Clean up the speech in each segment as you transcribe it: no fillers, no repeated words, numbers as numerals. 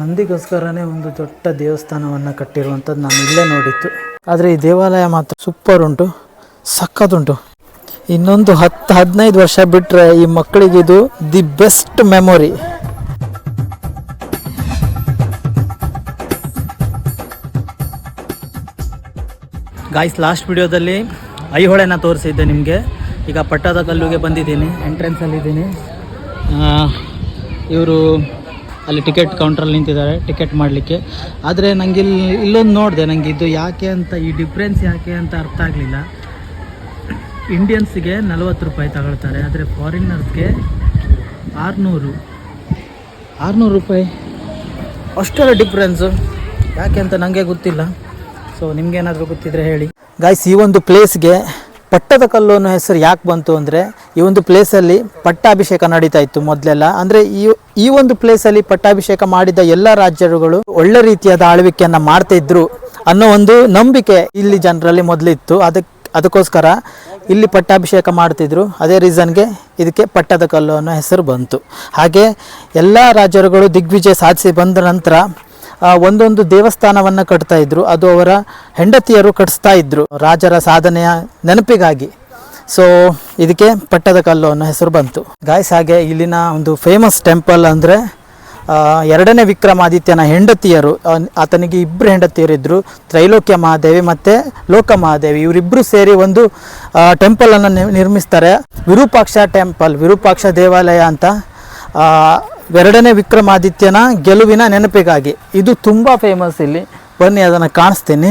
ನಂದಿಗೋಸ್ಕರನೇ ಒಂದು ದೊಡ್ಡ ದೇವಸ್ಥಾನವನ್ನು ಕಟ್ಟಿರುವಂಥದ್ದು ನಾನು ಇಲ್ಲೇ ನೋಡಿತ್ತು. ಆದರೆ ಈ ದೇವಾಲಯ ಮಾತ್ರ ಸೂಪರ್ ಉಂಟು, ಸಖತ್ತುಂಟು. ಇನ್ನೊಂದು 10-15 ವರ್ಷ ಬಿಟ್ಟರೆ ಈ ಮಕ್ಕಳಿಗೆ ಇದು the best memory. Guys, last ವಿಡಿಯೋದಲ್ಲಿ ಐಹೊಳೆನ ತೋರಿಸಿದ್ದೆ ನಿಮಗೆ. ಈಗ ಪಟ್ಟದ ಕಲ್ಲುಗೆ ಬಂದಿದ್ದೀನಿ, ಎಂಟ್ರೆನ್ಸಲ್ಲಿದ್ದೀನಿ. ಇವರು ಅಲ್ಲಿ ಟಿಕೆಟ್ ಕೌಂಟ್ರಲ್ಲಿ ನಿಂತಿದ್ದಾರೆ ಟಿಕೆಟ್ ಮಾಡಲಿಕ್ಕೆ. ಆದರೆ ನನಗೆ ಇಲ್ಲೊಂದು ನೋಡಿದೆ, ನನಗೆ ಇದು ಯಾಕೆ ಅಂತ, ಈ ಡಿಫ್ರೆನ್ಸ್ ಯಾಕೆ ಅಂತ ಅರ್ಥ ಆಗಲಿಲ್ಲ. ಇಂಡಿಯನ್ಸಿಗೆ 40 ರೂಪಾಯಿ ತಗೊಳ್ತಾರೆ, ಆದರೆ ಫಾರಿನರ್ಸ್ಗೆ 600 ರೂಪಾಯಿ. ಅಷ್ಟರ ಡಿಫ್ರೆನ್ಸು ಯಾಕೆ ಅಂತ ನನಗೆ ಗೊತ್ತಿಲ್ಲ. ಸೊ ನಿಮಗೇನಾದರೂ ಗೊತ್ತಿದ್ರೆ ಹೇಳಿ. ಗಾಯ್ಸ್, ಈ ಒಂದು ಪ್ಲೇಸ್ಗೆ ಪಟ್ಟದ ಕಲ್ಲು ಅನ್ನೋ ಹೆಸರು ಯಾಕೆ ಬಂತು ಅಂದರೆ, ಈ ಒಂದು ಪ್ಲೇಸಲ್ಲಿ ಪಟ್ಟಾಭಿಷೇಕ ನಡೀತಾ ಇತ್ತು ಮೊದಲೆಲ್ಲ. ಅಂದರೆ ಈ ಒಂದು ಪ್ಲೇಸಲ್ಲಿ ಪಟ್ಟಾಭಿಷೇಕ ಮಾಡಿದ ಎಲ್ಲ ರಾಜ್ಯಗಳು ಒಳ್ಳೆ ರೀತಿಯಾದ ಆಳ್ವಿಕೆಯನ್ನು ಮಾಡ್ತಾಯಿದ್ರು ಅನ್ನೋ ಒಂದು ನಂಬಿಕೆ ಇಲ್ಲಿ ಜನರಲ್ಲಿ ಮೊದಲಿತ್ತು. ಅದಕ್ಕೋಸ್ಕರ ಇಲ್ಲಿ ಪಟ್ಟಾಭಿಷೇಕ ಮಾಡ್ತಿದ್ರು. ಅದೇ ರೀಸನ್ಗೆ ಇದಕ್ಕೆ ಪಟ್ಟದ ಕಲ್ಲು ಅನ್ನೋ ಹೆಸರು ಬಂತು. ಹಾಗೆ ಎಲ್ಲ ರಾಜರುಗಳು ದಿಗ್ವಿಜಯ ಸಾಧಿಸಿ ಬಂದ ನಂತರ ಒಂದೊಂದು ದೇವಸ್ಥಾನವನ್ನು ಕಟ್ತಾ ಇದ್ರು. ಅದು ಅವರ ಹೆಂಡತಿಯರು ಕಟ್ಟಿಸ್ತಾ ಇದ್ರು ರಾಜರ ಸಾಧನೆಯ ನೆನಪಿಗಾಗಿ. ಸೊ ಇದಕ್ಕೆ ಪಟ್ಟದ ಕಲ್ಲು ಅನ್ನೋ ಹೆಸರು ಬಂತು. ಗಾಯ್ಸ್, ಹಾಗೆ ಇಲ್ಲಿನ ಒಂದು ಫೇಮಸ್ ಟೆಂಪಲ್ ಅಂದರೆ 2ನೇ ವಿಕ್ರಮಾದಿತ್ಯನ ಹೆಂಡತಿಯರು. ಆತನಿಗೆ 2 ಹೆಂಡತಿಯರಿದ್ದರು, ತ್ರೈಲೋಕ್ಯ ಮಹಾದೇವಿ ಮತ್ತು ಲೋಕ ಮಹಾದೇವಿ. ಇವರಿಬ್ಬರು ಸೇರಿ ಒಂದು ಟೆಂಪಲನ್ನು ನಿರ್ಮಿಸ್ತಾರೆ, ವಿರೂಪಾಕ್ಷ ದೇವಾಲಯ ಅಂತ. 2ನೇ ವಿಕ್ರಮಾದಿತ್ಯನ ಗೆಲುವಿನ ನೆನಪಿಗಾಗಿ ಇದು ತುಂಬ ಫೇಮಸ್. ಇಲ್ಲಿ ಬನ್ನಿ, ಅದನ್ನು ಕಾಣಿಸ್ತೀನಿ.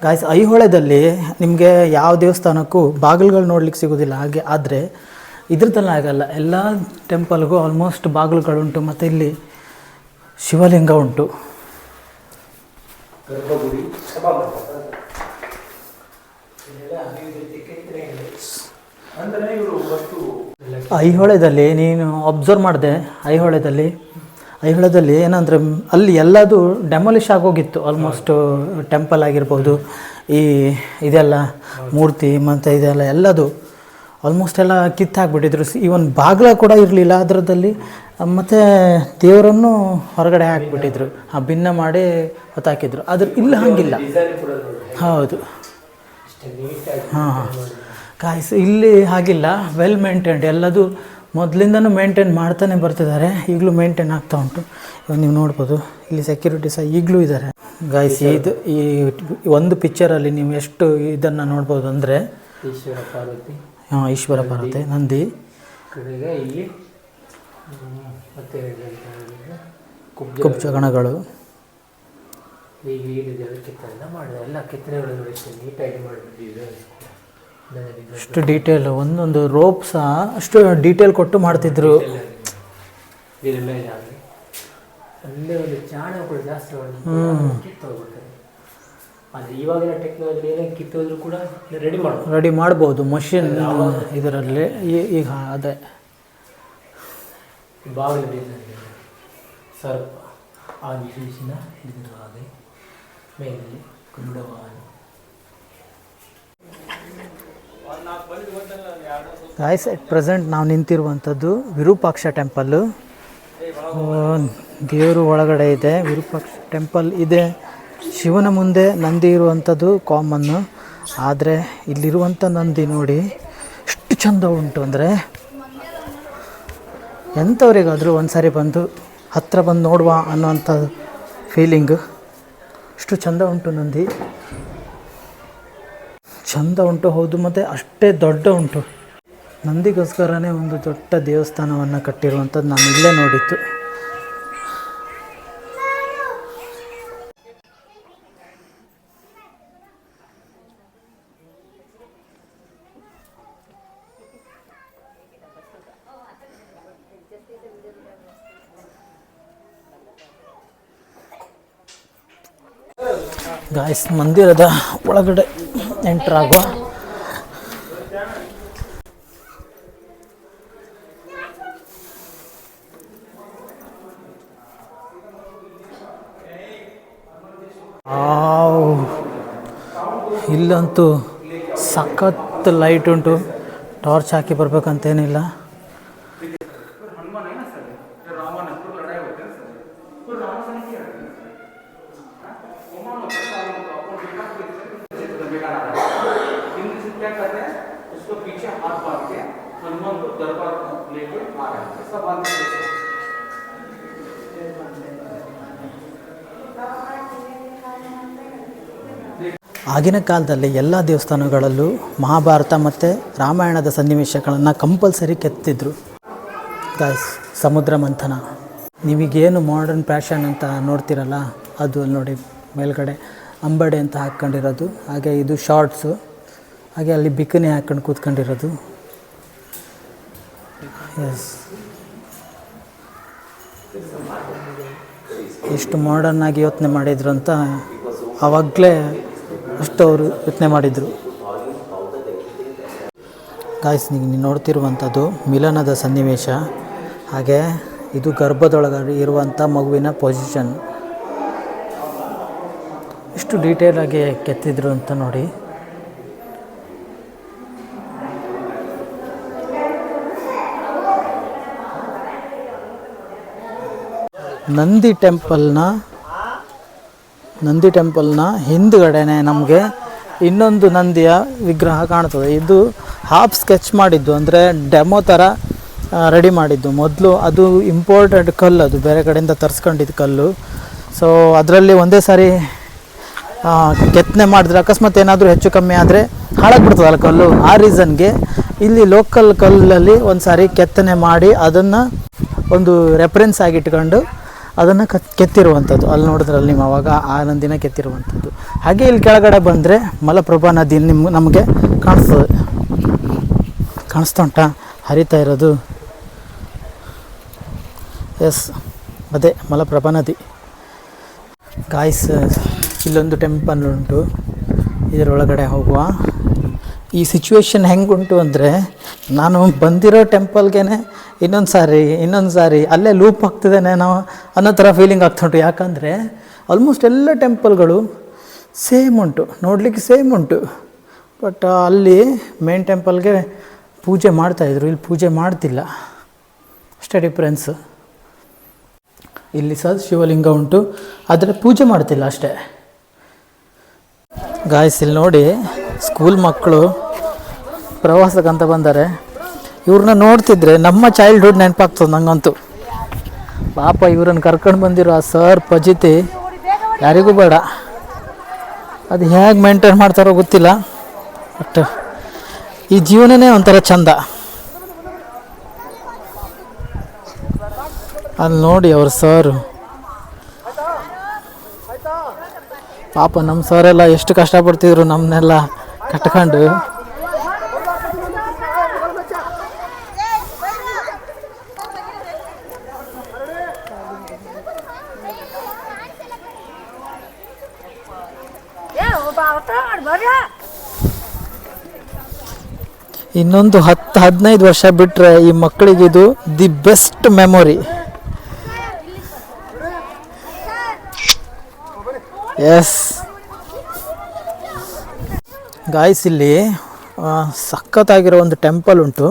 ಗಾಯ್ಸ್, ಐಹೊಳೆದಲ್ಲಿ ನಿಮಗೆ ಯಾವ ದೇವಸ್ಥಾನಕ್ಕೂ ಬಾಗಿಲುಗಳು ನೋಡ್ಲಿಕ್ಕೆ ಸಿಗೋದಿಲ್ಲ. ಹಾಗೆ ಆದರೆ ಇದ್ರದ್ದೆಲ್ಲ ಆಗಲ್ಲ, ಎಲ್ಲ ಟೆಂಪಲ್ಗೂ ಆಲ್ಮೋಸ್ಟ್ ಬಾಗಿಲುಗಳುಂಟು. ಮತ್ತು ಇಲ್ಲಿ ಶಿವಲಿಂಗ ಉಂಟು. ಐಹೊಳೆದಲ್ಲಿ ನೀನು ಅಬ್ಸರ್ವ್ ಮಾಡಿದೆ, ಐಹೊಳೆದಲ್ಲಿ ಏನಂದರೆ ಅಲ್ಲಿ ಎಲ್ಲದು ಡೆಮಾಲಿಷ್ ಆಗೋಗಿತ್ತು. ಆಲ್ಮೋಸ್ಟ್ ಟೆಂಪಲ್ ಆಗಿರ್ಬೋದು, ಇದೆಲ್ಲ ಮೂರ್ತಿ ಮತ್ತು ಇದೆಲ್ಲ ಎಲ್ಲದು ಆಲ್ಮೋಸ್ಟ್ ಎಲ್ಲ ಕಿತ್ತಾಕ್ಬಿಟ್ಟಿದ್ರು. ಈವನ್ ಬಾಗಿಲ ಕೂಡ ಇರಲಿಲ್ಲ ಅದರದಲ್ಲಿ. ಮತ್ತು ದೇವರನ್ನು ಹೊರಗಡೆ ಹಾಕಿಬಿಟ್ಟಿದ್ರು, ಭಿನ್ನ ಮಾಡಿ ಹೊತ್ತಾಕಿದ್ರು. ಆದರೆ ಇಲ್ಲಿ ಹಾಗಿಲ್ಲ. ಹೌದು, ಹಾಂ ಗಾಯ್ಸ್, ಇಲ್ಲಿ ಹಾಗಿಲ್ಲ. ವೆಲ್ ಮೇಂಟೈನ್ಡ್, ಎಲ್ಲದು ಮೊದಲಿಂದನೂ ಮೇಂಟೈನ್ ಮಾಡ್ತಾನೆ ಬರ್ತಿದ್ದಾರೆ. ಈಗಲೂ ಮೇಂಟೈನ್ ಆಗ್ತಾ ಉಂಟು. ಇವಾಗ ನೀವು ನೋಡ್ಬೋದು, ಇಲ್ಲಿ ಸೆಕ್ಯೂರಿಟಿ ಸಹ ಈಗಲೂ ಇದ್ದಾರೆ. ಗಾಯ್ಸ್, ಈ ಒಂದು ಪಿಕ್ಚರಲ್ಲಿ ನೀವು ಎಷ್ಟು ಇದನ್ನು ನೋಡ್ಬೋದು ಅಂದರೆ, ಈಶ್ವರ ಪಾರ್ವತಿ ನಂದಿ, ಕುಬ್ಜಗಣಗಳು, ಅಷ್ಟು ಡೀಟೇಲ್, ಒಂದೊಂದು ರೋಪ್ ಸಹ ಅಷ್ಟು ಡೀಟೇಲ್ ಕೊಟ್ಟು ಮಾಡ್ತಿದ್ರು. ರೆಡಿ ಮಾಡ್ಬೋದು ಮಷಿನ್ ಇದರಲ್ಲಿ. ಈಗ ಅದೇ ಸರ್ಪ ಆದಿಶೇಷನ ಹಾಗೆ ಮೇಲೆ ಕುಂಡವಾನ. ಗಾಯ್ಸ್, ಎಟ್ ಪ್ರೆಸೆಂಟ್ ನಾವು ನಿಂತಿರುವಂಥದ್ದು ವಿರೂಪಾಕ್ಷ ಟೆಂಪಲ್ಲು. ದೇವರು ಒಳಗಡೆ ಇದೆ, ವಿರೂಪಾಕ್ಷ ಟೆಂಪಲ್ ಇದೆ. ಶಿವನ ಮುಂದೆ ನಂದಿ ಇರುವಂಥದ್ದು ಕಾಮನ್ನು. ಆದರೆ ಇಲ್ಲಿರುವಂಥ ನಂದಿ ನೋಡಿ ಎಷ್ಟು ಚೆಂದ ಉಂಟು ಅಂದರೆ, ಎಂಥವ್ರಿಗಾದರೂ ಒಂದು ಸಾರಿ ಬಂದು ಹತ್ತಿರ ಬಂದು ನೋಡುವ ಅನ್ನೋವಂಥ ಫೀಲಿಂಗು. ಅಷ್ಟು ಚೆಂದ ಉಂಟು ನಂದಿ, ಚೆಂದ ಉಂಟು. ಹೌದು, ಮತ್ತು ಅಷ್ಟೇ ದೊಡ್ಡ ಉಂಟು. ನಂದಿಗೋಸ್ಕರನೇ ಒಂದು ದೊಡ್ಡ ದೇವಸ್ಥಾನವನ್ನು ಕಟ್ಟಿರುವಂಥದ್ದು ನಾನು ಇಲ್ಲೇ ನೋಡಿತ್ತು. ಗಾಯ್ಸ್, ಮಂದಿರದ ಒಳಗಡೆ ಎಂಟರ್ ಆಗುವ. ಇಲ್ಲಂತೂ ಸಖತ್ ಲೈಟ್ ಉಂಟು, ಟಾರ್ಚ್ ಹಾಕಿ ಬರ್ಬೇಕಂತೇನಿಲ್ಲ. ಆಗಿನ ಕಾಲದಲ್ಲಿ ಎಲ್ಲ ದೇವಸ್ಥಾನಗಳಲ್ಲೂ ಮಹಾಭಾರತ ಮತ್ತು ರಾಮಾಯಣದ ಸನ್ನಿವೇಶಗಳನ್ನು ಕಂಪಲ್ಸರಿ ಕೆತ್ತಿದ್ರು ಗಾಯ್ಸ್. ಸಮುದ್ರ ಮಂಥನ, ನಿಮಗೇನು ಮಾಡರ್ನ್ ಫ್ಯಾಷನ್ ಅಂತ ನೋಡ್ತಿರಲ್ಲ ಅದು ನೋಡಿ ಮೇಲ್ಗಡೆ ಅಂಬಡೆ ಅಂತ ಹಾಕ್ಕೊಂಡಿರೋದು, ಹಾಗೆ ಇದು ಶಾರ್ಟ್ಸು, ಹಾಗೆ ಅಲ್ಲಿ ಬಿಕಿನಿ ಹಾಕ್ಕೊಂಡು ಕೂತ್ಕೊಂಡಿರೋದು. ಎಸ್, ಎಷ್ಟು ಮಾಡರ್ನಾಗಿ ಯೋಚನೆ ಮಾಡಿದ್ರು ಅಂತ ಆವಾಗಲೇ ಅಷ್ಟು ಅವರು ಯೋಚನೆ ಮಾಡಿದರು. ಗಾಯ್ಸ್, ನೀವು ನೋಡ್ತಿರುವಂಥದ್ದು ಮಿಲನದ ಸನ್ನಿವೇಶ, ಹಾಗೆ ಇದು ಗರ್ಭದೊಳಗಡೆ ಇರುವಂಥ ಮಗುವಿನ ಪೊಸಿಷನ್. ಎಷ್ಟು ಡೀಟೇಲಾಗಿ ಕೆತ್ತಿದ್ರು ಅಂತ ನೋಡಿ. ನಂದಿ ಟೆಂಪಲ್ನ ಹಿಂದುಗಡೆನೆ ನಮಗೆ ಇನ್ನೊಂದು ನಂದಿಯ ವಿಗ್ರಹ ಕಾಣ್ತದೆ. ಇದು ಹಾಫ್ ಸ್ಕೆಚ್ ಮಾಡಿದ್ದು, ಅಂದರೆ ಡೆಮೋ ಥರ ರೆಡಿ ಮಾಡಿದ್ದು. ಮೊದಲು ಅದು ಇಂಪೋರ್ಟೆಡ್ ಕಲ್ಲು, ಅದು ಬೇರೆ ಕಡೆಯಿಂದ ತರಿಸ್ಕೊಂಡಿದ್ದು ಕಲ್ಲು. ಸೊ ಅದರಲ್ಲಿ ಒಂದೇ ಸಾರಿ ಕೆತ್ತನೆ ಮಾಡಿದ್ರೆ ಅಕಸ್ಮಾತ್ ಏನಾದರೂ ಹೆಚ್ಚು ಕಮ್ಮಿ ಆದರೆ ಹಾಳಾಗ್ಬಿಡ್ತದಲ್ಲ ಕಲ್ಲು. ಆ ರೀಸನ್ಗೆ ಇಲ್ಲಿ ಲೋಕಲ್ ಕಲ್ಲಲ್ಲಿ ಒಂದು ಸಾರಿ ಕೆತ್ತನೆ ಮಾಡಿ ಅದನ್ನು ಒಂದು ರೆಫರೆನ್ಸ್ ಆಗಿಟ್ಕೊಂಡು ಅದನ್ನು ಕೆತ್ತಿರುವಂಥದ್ದು. ಅಲ್ಲಿ ನೋಡಿದ್ರಲ್ಲಿ ನೀವು ಆವಾಗ ಆ ನಂದಿನ ಕೆತ್ತಿರುವಂಥದ್ದು. ಹಾಗೆ ಇಲ್ಲಿ ಕೆಳಗಡೆ ಬಂದರೆ ಮಲಪ್ರಭಾ ನದಿ ನಮಗೆ ಕಾಣಿಸ್ತಾ ಉಂಟಾ ಹರಿತಾ ಇರೋದು? ಎಸ್, ಅದೇ ಮಲಪ್ರಭಾ ನದಿ. ಗಾಯ್ಸ್, ಇಲ್ಲೊಂದು ಟೆಂಪಲ್ ಉಂಟು, ಇದರೊಳಗಡೆ ಹೋಗುವ. ಈ ಸಿಚುವೇಶನ್ ಹೆಂಗುಂಟು ಅಂದರೆ, ನಾನು ಬಂದಿರೋ ಟೆಂಪಲ್ಗೆ ಇನ್ನೊಂದು ಸಾರಿ ಅಲ್ಲೇ ಲೂಪ್ ಆಗ್ತಿದ್ದೇನೆ ನಾವು ಅನ್ನೋ ಥರ ಫೀಲಿಂಗ್ ಆಗ್ತುಂಟು. ಯಾಕಂದರೆ ಆಲ್ಮೋಸ್ಟ್ ಎಲ್ಲ ಟೆಂಪಲ್ಗಳು ಸೇಮ್ ಉಂಟು, ನೋಡಲಿಕ್ಕೆ ಸೇಮ್ ಉಂಟು. ಬಟ್ ಅಲ್ಲಿ ಮೇನ್ ಟೆಂಪಲ್ಗೆ ಪೂಜೆ ಮಾಡ್ತಾಯಿದ್ರು, ಇಲ್ಲಿ ಪೂಜೆ ಮಾಡ್ತಿಲ್ಲ, ಅಷ್ಟೇ ಡಿಫ್ರೆನ್ಸು. ಇಲ್ಲಿ ಸಹ ಶಿವಲಿಂಗ ಉಂಟು, ಆದರೆ ಪೂಜೆ ಮಾಡ್ತಿಲ್ಲ ಅಷ್ಟೇ. ಗಾಯ್ಸ್, ಇಲ್ಲಿ ನೋಡಿ ಸ್ಕೂಲ್ ಮಕ್ಕಳು ಪ್ರವಾಸಕ್ಕಂತ ಬಂದರೆ. ಇವ್ರನ್ನ ನೋಡ್ತಿದ್ರೆ ನಮ್ಮ ಚೈಲ್ಡ್ಹುಡ್ ನೆನಪಾಗ್ತದೆ ನಂಗಂತೂ. ಪಾಪ ಇವ್ರನ್ನ ಕರ್ಕೊಂಡು ಬಂದಿರೋ ಆ ಸರ್ ಪಜಿತಿ ಯಾರಿಗೂ ಬೇಡ. ಅದು ಹೇಗೆ ಮೇಂಟೈನ್ ಮಾಡ್ತಾರೋ ಗೊತ್ತಿಲ್ಲ, ಬಟ್ ಈ ಜೀವನನೇ ಒಂಥರ ಚಂದ. ಅಲ್ಲಿ ನೋಡಿ ಅವ್ರ ಸರ್, ಪಾಪ ನಮ್ಮ ಸರೆಲ್ಲ ಎಷ್ಟು ಕಷ್ಟಪಡ್ತಿದ್ರು ನಮ್ಮನ್ನೆಲ್ಲ ಕಟ್ಕೊಂಡು. ಇನ್ನೊಂದು 10-15 ವರ್ಷ ಬಿಟ್ಟರೆ ಈ ಮಕ್ಕಳಿಗಿದು the best memory. Yes guys, ಇಲ್ಲಿ ಸಖತ್ತಾಗಿರೋ ಒಂದು ಟೆಂಪಲ್ ಉಂಟು.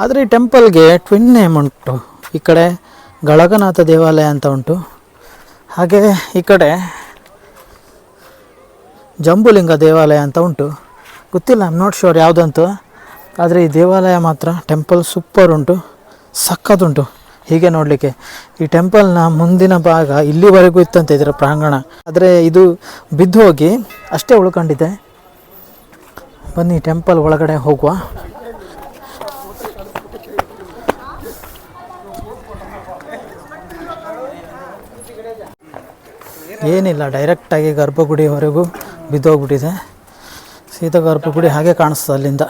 ಆದರೆ ಈ ಟೆಂಪಲ್ಗೆ ಟ್ವಿನ್ ನೇಮ್ ಉಂಟು. ಈ ಕಡೆ ಗಳಗನಾಥ ದೇವಾಲಯ ಅಂತ ಉಂಟು, ಹಾಗೆ ಈ ಕಡೆ ಜಂಬುಲಿಂಗ ದೇವಾಲಯ ಅಂತ ಉಂಟು. ಗೊತ್ತಿಲ್ಲ, ಐ ಆಮ್ ನಾಟ್ ಶ್ಯೂರ್ ಯಾವುದಂತೂ. ಆದರೆ ಈ ದೇವಾಲಯ ಮಾತ್ರ ಟೆಂಪಲ್ ಸೂಪರ್ ಉಂಟು, ಸಖತ್ತುಂಟು ಹೀಗೆ ನೋಡಲಿಕ್ಕೆ. ಈ ಟೆಂಪಲ್ನ ಮುಂದಿನ ಭಾಗ ಇಲ್ಲಿವರೆಗೂ ಇತ್ತಂತೆ, ಇದರ ಪ್ರಾಂಗಣ. ಆದರೆ ಇದು ಬಿದ್ದು ಹೋಗಿ ಅಷ್ಟೇ ಉಳ್ಕೊಂಡಿದೆ. ಬನ್ನಿ ಟೆಂಪಲ್ ಒಳಗಡೆ ಹೋಗುವ. ಏನಿಲ್ಲ, ಡೈರೆಕ್ಟಾಗಿ ಗರ್ಭಗುಡಿವರೆಗೂ ಬಿದ್ದೋಗ್ಬಿಟ್ಟಿದೆ. ಸೀದಾ ಗರ್ಭಗುಡಿ ಹಾಗೆ ಕಾಣಿಸ್ತದೆ ಅಲ್ಲಿಂದ.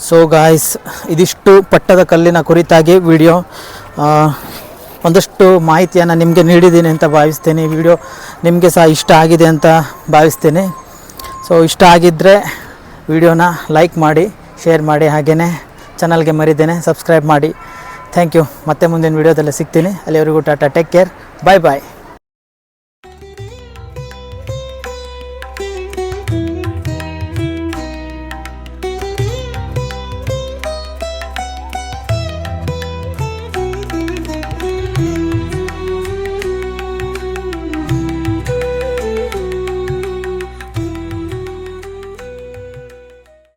ಸೊ ಗಾಯ್ಸ್, ಇದಿಷ್ಟು ಪಟ್ಟದ ಕಲ್ಲಿನ ಕುರಿತಾಗಿ ವಿಡಿಯೋ. ಒಂದಷ್ಟು ಮಾಹಿತಿಯನ್ನು ನಿಮಗೆ ನೀಡಿದ್ದೀನಿ ಅಂತ ಭಾವಿಸ್ತೇನೆ. ಈ ವಿಡಿಯೋ ನಿಮಗೆ ಸಹ ಇಷ್ಟ ಆಗಿದೆ ಅಂತ ಭಾವಿಸ್ತೇನೆ. ಸೊ ಇಷ್ಟ ಆಗಿದ್ದರೆ ವಿಡಿಯೋನ ಲೈಕ್ ಮಾಡಿ, ಶೇರ್ ಮಾಡಿ, ಹಾಗೆಯೇ ಚಾನಲ್ಗೆ ಮರಿದೇನೆ ಸಬ್ಸ್ಕ್ರೈಬ್ ಮಾಡಿ. Thank you. ಮತ್ತೆ ಮುಂದಿನ ವಿಡಿಯೋದಲ್ಲಿ ಸಿಗ್ತೀನಿ. ಅಲ್ಲಿವರೆಗೂ ಟಾಟಾ, ಟೇಕ್ ಕೇರ್, ಬಾಯ್ ಬಾಯ್.